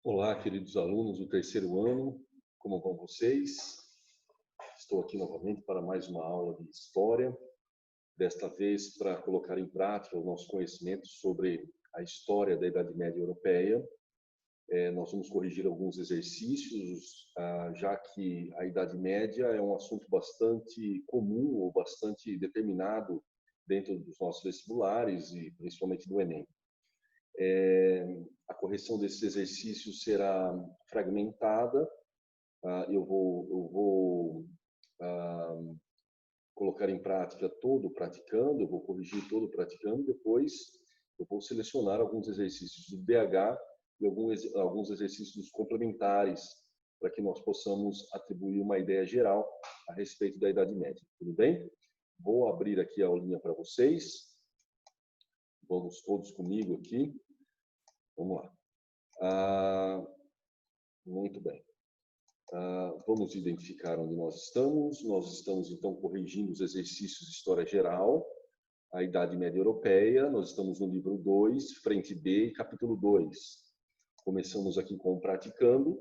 Olá, queridos alunos do terceiro ano, como vão vocês? Estou aqui novamente para mais uma aula de História, desta vez para colocar em prática o nosso conhecimento sobre a história da Idade Média Europeia. Nós vamos corrigir alguns exercícios, já que a Idade Média é um assunto bastante comum ou bastante determinado dentro dos nossos vestibulares e principalmente do Enem. A correção desses exercícios será fragmentada. Eu vou colocar em prática todo praticando, eu vou corrigir todo praticando, depois eu vou selecionar alguns exercícios do DH e alguns exercícios complementares para que nós possamos atribuir uma ideia geral a respeito da Idade Média. Tudo bem? Vou abrir aqui a aulinha para vocês. Vamos todos comigo aqui. Vamos lá. Muito bem. Vamos identificar onde nós estamos. Nós estamos, então, corrigindo os exercícios de História Geral, a Idade Média Europeia. Nós estamos no livro 2, frente B, capítulo 2. Começamos aqui com o praticando.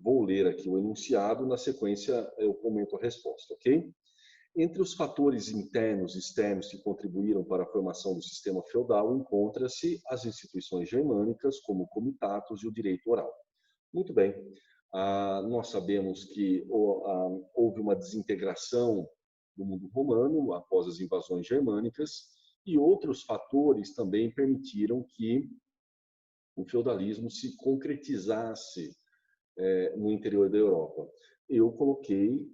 Vou ler aqui o enunciado, na sequência eu comento a resposta, ok? Entre os fatores internos e externos que contribuíram para a formação do sistema feudal, encontra-se as instituições germânicas, como o comitatus e o direito oral. Muito bem. Nós sabemos que houve uma desintegração do mundo romano após as invasões germânicas e outros fatores também permitiram que o feudalismo se concretizasse no interior da Europa. Eu coloquei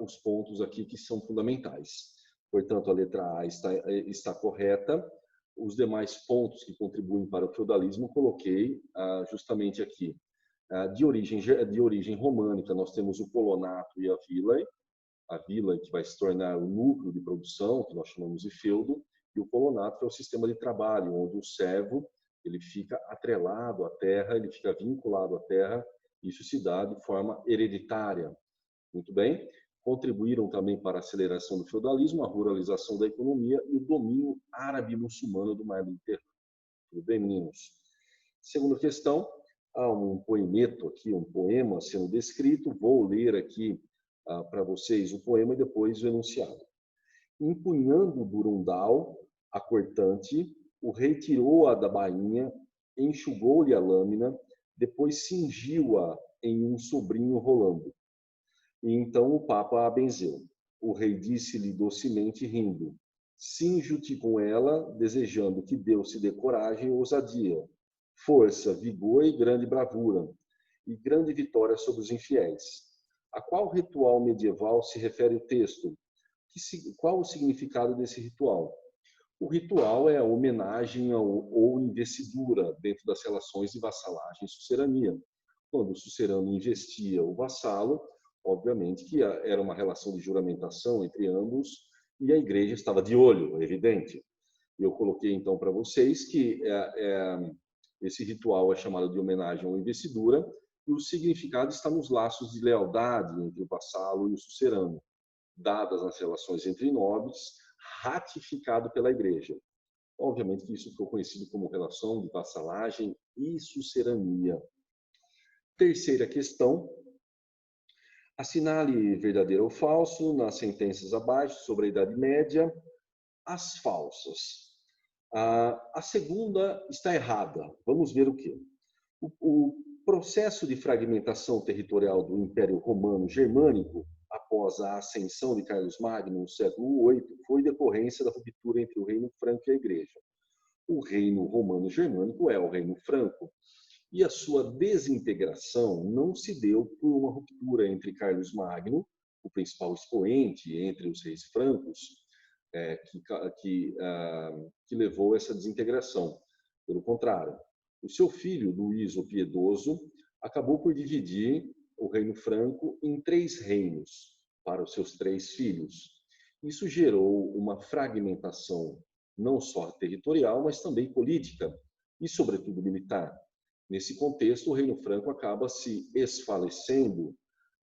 os pontos aqui que são fundamentais. Portanto, a letra A está correta. Os demais pontos que contribuem para o feudalismo coloquei justamente aqui. De origem românica, nós temos o colonato e a vila que vai se tornar o núcleo de produção, que nós chamamos de feudo, e o colonato é o sistema de trabalho, onde o servo ele fica atrelado à terra, ele fica vinculado à terra. Isso se dá de forma hereditária. Muito bem. Contribuíram também para a aceleração do feudalismo, a ruralização da economia e o domínio árabe-muçulmano do mar Mediterrâneo. Tudo bem, meninos? Segunda questão, há um poemeto aqui, um poema sendo descrito. Vou ler aqui para vocês o poema e depois o enunciado. Empunhando o durundal, a cortante, o rei tirou-a da bainha, enxugou-lhe a lâmina, depois cingiu-a em um sobrinho rolando. E então o Papa a benzeu. O rei disse-lhe docemente rindo: cinjo-te com ela, desejando que Deus te dê coragem e ousadia, força, vigor e grande bravura, e grande vitória sobre os infiéis. A qual ritual medieval se refere o texto? Qual o significado desse ritual? O ritual é a homenagem ou investidura dentro das relações de vassalagem e sucerania. Quando o sucerano investia o vassalo, obviamente que era uma relação de juramentação entre ambos e a igreja estava de olho, é evidente. Eu coloquei então para vocês que esse ritual é chamado de homenagem ou investidura e o significado está nos laços de lealdade entre o vassalo e o sucerano, dadas as relações entre nobres, ratificado pela igreja. Obviamente que isso ficou conhecido como relação de vassalagem e sucerania. Terceira questão. Assinale verdadeiro ou falso nas sentenças abaixo sobre a Idade Média. As falsas. A segunda está errada. Vamos ver o quê? O processo de fragmentação territorial do Império Romano Germânico após a ascensão de Carlos Magno no século VIII foi decorrência da ruptura entre o Reino Franco e a Igreja. O Reino Romano Germânico é o Reino Franco, e a sua desintegração não se deu por uma ruptura entre Carlos Magno, o principal expoente entre os reis francos, que levou a essa desintegração. Pelo contrário, o seu filho, Luís o Piedoso, acabou por dividir o Reino Franco em 3 reinos para os seus 3 filhos. Isso gerou uma fragmentação não só territorial, mas também política e, sobretudo, militar. Nesse contexto, o Reino Franco acaba se esfalecendo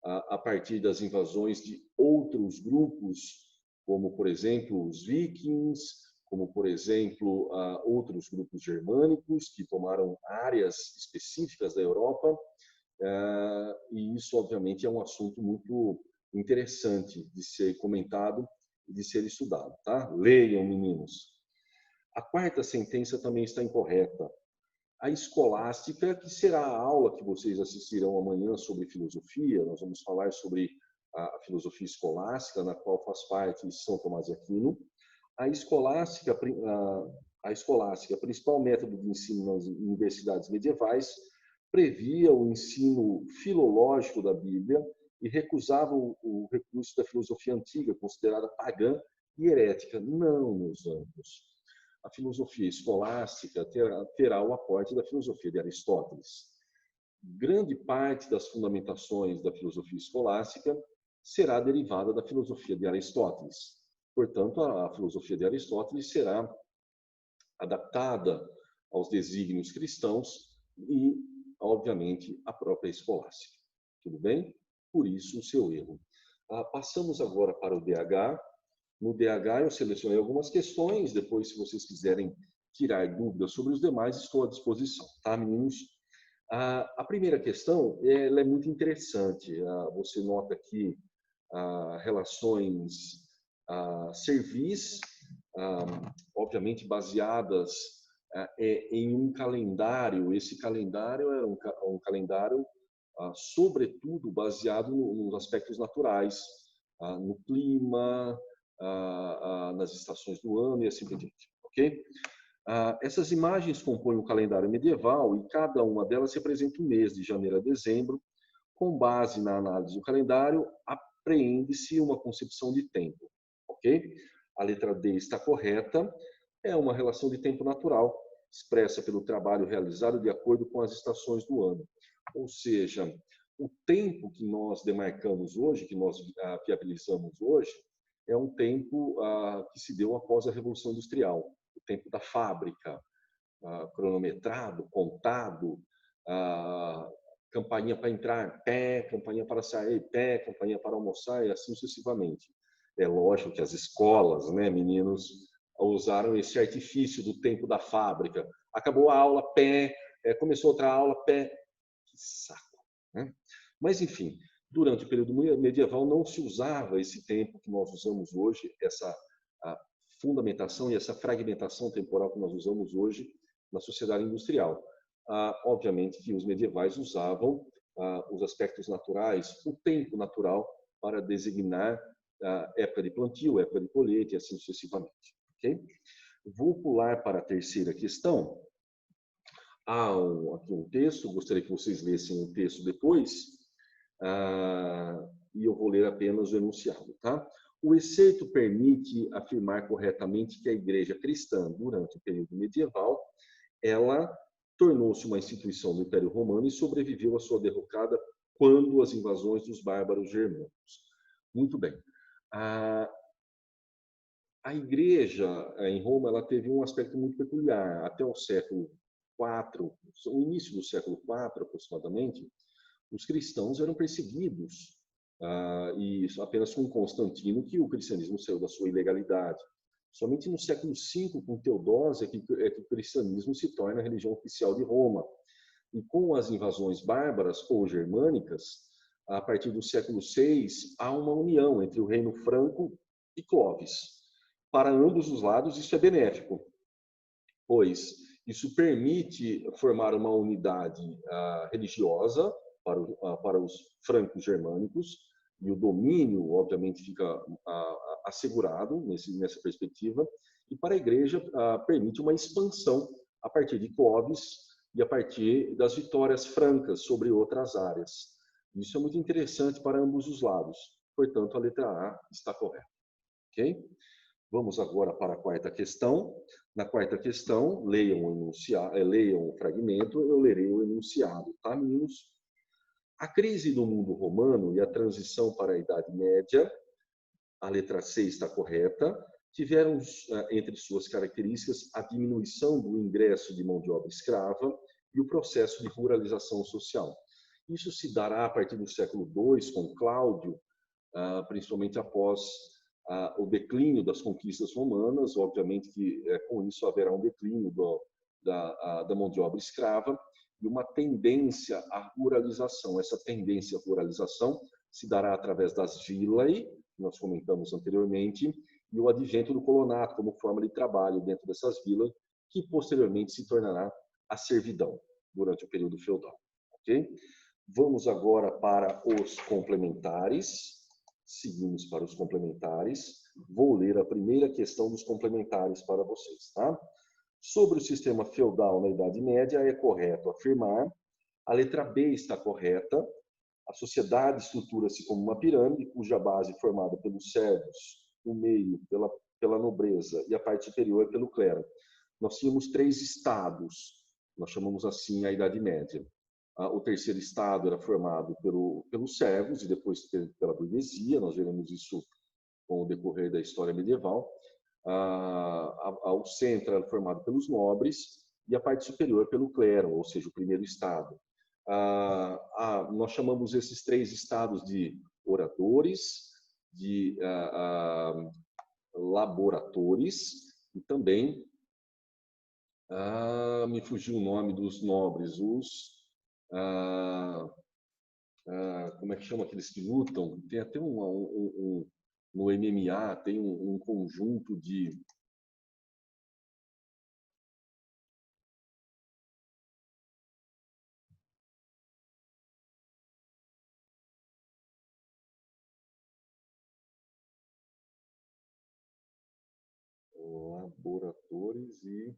a partir das invasões de outros grupos, como, por exemplo, os vikings, como, por exemplo, outros grupos germânicos que tomaram áreas específicas da Europa, e isso, obviamente, é um assunto muito interessante de ser comentado e de ser estudado, tá? Leiam, meninos. A quarta sentença também está incorreta. A escolástica, que será a aula que vocês assistirão amanhã sobre filosofia, nós vamos falar sobre a filosofia escolástica, na qual faz parte São Tomás de Aquino. A escolástica, principal método de ensino nas universidades medievais, previa o ensino filológico da Bíblia e recusava o recurso da filosofia antiga, considerada pagã e herética. Não, meus amigos. A filosofia escolástica terá o aporte da filosofia de Aristóteles. Grande parte das fundamentações da filosofia escolástica será derivada da filosofia de Aristóteles. Portanto, a filosofia de Aristóteles será adaptada aos desígnios cristãos e, obviamente, a própria escolástica. Tudo bem? Por isso, o seu erro. Passamos agora para o DH. No DH, eu selecionei algumas questões. Depois, se vocês quiserem tirar dúvidas sobre os demais, estou à disposição. Tá, meninos? A primeira questão ela é muito interessante. Você nota aqui relações servis, obviamente baseadas em um calendário. Esse calendário era um calendário, sobretudo, baseado nos aspectos naturais, no clima, nas estações do ano e assim por diante. Ok? Essas imagens compõem um calendário medieval e cada uma delas representa um mês, de janeiro a dezembro. Com base na análise do calendário, apreende-se uma concepção de tempo. Ok? A letra D está correta. É uma relação de tempo natural, expressa pelo trabalho realizado de acordo com as estações do ano. Ou seja, o tempo que nós demarcamos hoje, que nós viabilizamos hoje, é um tempo que se deu após a Revolução Industrial. O tempo da fábrica, cronometrado, contado, campainha para entrar, pé, campainha para sair, pé, campainha para almoçar e assim sucessivamente. É lógico que as escolas, né, meninos, usaram esse artifício do tempo da fábrica. Acabou a aula, pé, começou outra aula, pé. Que saco, né? Mas, enfim, durante o período medieval não se usava esse tempo que nós usamos hoje, essa fundamentação e essa fragmentação temporal que nós usamos hoje na sociedade industrial. Obviamente que os medievais usavam os aspectos naturais, o tempo natural, para designar época de plantio, época de colheita e assim sucessivamente. Okay? Vou pular para a terceira questão. Há aqui um texto, gostaria que vocês lessem o texto depois, e eu vou ler apenas o enunciado. Tá? O excerto permite afirmar corretamente que a Igreja cristã, durante o período medieval, ela tornou-se uma instituição do Império Romano e sobreviveu à sua derrocada quando as invasões dos bárbaros germânicos. Muito bem. A Igreja em Roma ela teve um aspecto muito peculiar. Até o século IV, o início do século IV, aproximadamente, os cristãos eram perseguidos. E apenas com Constantino que o cristianismo saiu da sua ilegalidade. Somente no século V, com Teodósio, é que o cristianismo se torna a religião oficial de Roma. E com as invasões bárbaras ou germânicas, a partir do século VI, há uma união entre o reino franco e Clovis. Para ambos os lados, isso é benéfico, pois isso permite formar uma unidade religiosa para os francos germânicos, e o domínio, obviamente, fica assegurado nessa perspectiva, e para a Igreja permite uma expansão a partir de Clovis e a partir das vitórias francas sobre outras áreas. Isso é muito interessante para ambos os lados. Portanto, a letra A está correta. Ok? Vamos agora para a quarta questão. Na quarta questão, leiam o fragmento, eu lerei o enunciado, tá, meninos? A crise do mundo romano e a transição para a Idade Média, a letra C está correta, tiveram entre suas características a diminuição do ingresso de mão de obra escrava e o processo de ruralização social. Isso se dará a partir do século II, com Cláudio, principalmente após o declínio das conquistas romanas, obviamente que com isso haverá um declínio da mão de obra escrava e uma tendência à ruralização. Essa tendência à ruralização se dará através das vilae, que nós comentamos anteriormente, e o advento do colonato como forma de trabalho dentro dessas vilas, que posteriormente se tornará a servidão durante o período feudal. Ok? Vamos agora para os complementares. Seguimos para os complementares. Vou ler a primeira questão dos complementares para vocês, tá? Sobre o sistema feudal na Idade Média, é correto afirmar, a letra B está correta, a sociedade estrutura-se como uma pirâmide, cuja base é formada pelos servos, o meio pela nobreza e a parte superior pelo clero. Nós tínhamos 3 estados, nós chamamos assim a Idade Média. O terceiro estado era formado pelos servos e depois pela burguesia, nós veremos isso com o decorrer da história medieval. O centro era formado pelos nobres e a parte superior pelo clero, ou seja, o primeiro estado. Nós chamamos esses 3 estados de oradores, de laboratores e também, me fugiu o nome dos nobres, como é que chama aqueles que lutam? Tem até no MMA, tem um conjunto de... laboratores e